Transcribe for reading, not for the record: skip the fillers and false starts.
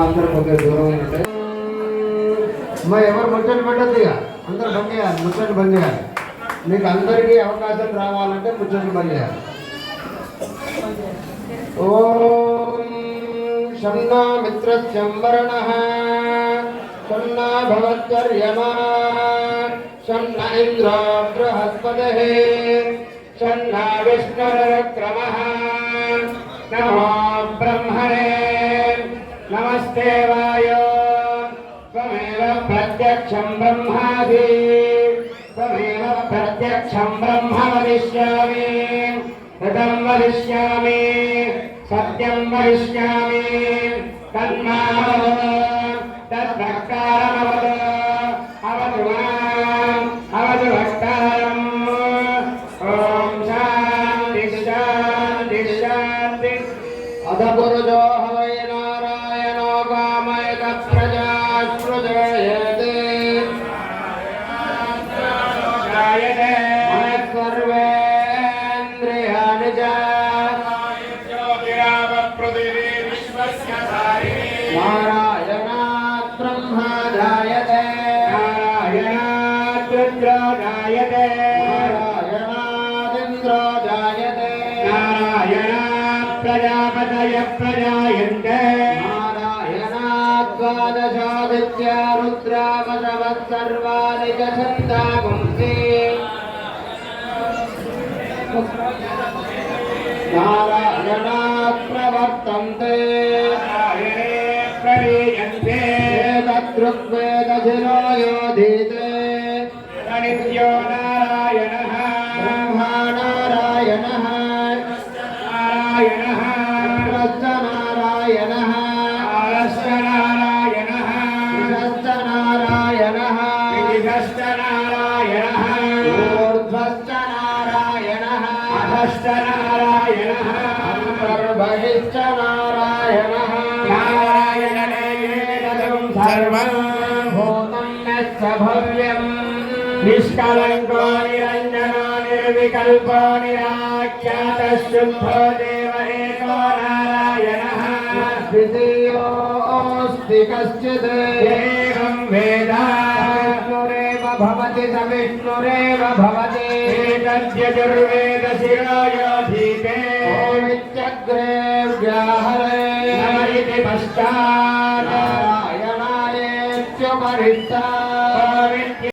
అందరూ కొద్దిగా దూరం ఉంటే మరి ఎవరు ముచ్చట్లు పెట్టద్దు ఇక అందరూ బంద్ చేయాలి, ముచ్చట్లు బంద్ చేయాలి. మీకు అందరికీ అవకాశం రావాలంటే ముచ్చట్లు బంద్ చేయాలి. ఓం షన్నా మిత్రస్యం వరుణః షన్నా భవత్వర్యమా షన్న ఇంద్రో బృహస్పతిః షన్నా విష్ణురుక్రమః నమో బ్రహ్మణే నమస్తే వాయో త్వమేవ ప్రత్యక్షం బ్రహ్మాసి త్వమేవ ప్రత్యక్షం బ్రహ్మ వదిష్యామి ఋతం వదిష్యామి సత్యం వదిష్యామి తన్మావతు తద్భక్తారమవతు అవతు మాం అవతు భక్తారం. ఓం శాంతి శాంతి శాంతి. అథ పురుషో హవై నారాయణో కామయత ప్రజా సృజయతే మనస్సర్వేంద్రియాణి చ నారాయణాత్ బ్రహ్మ జాయతే నారాయణాత్ రుద్రో జాయతే నారాయణాదింద్రో జాయతే నారాయణాత్ ప్రజాపతయః ప్రజాయంతే నారాయణాత్ ద్వాదశాదిత్యా రుద్రావశవः సర్వాణి చ ఛందాగుంసి నారాయణాత్ ప్రవర్తంతే తద్రుగ్వేదశిరో యోధీతే నిత్యో నారాయణః బ్రహ్మా నారాయణః నారాయణః నారాయణః నారాయణః నారాయణః నారాయణః ఊర్ధ్వశ్చ నారాయణః అధశ్చ నారాయణః అంతర్బహిశ్చ నారాయణః సర్వం భూతం యచ్చ భవ్యం నిష్కళంకో నిరంజనో నిర్వికల్పో నిరాఖ్యాత శుద్ధో దేవ ఏకో నారాయణః ద్వితీయోऽస్తి కశ్చిద్ ఏవం వేద విష్ణురేవ భవతి స విష్ణురేవ భవతి ఏతద్యజుర్వేద శిరోయోధీతే ఓమిత్యగ్రే వ్యాహరే నమ ఇతి పశ్చాత్ నారాయణాయేత్యుపరిష్టాత్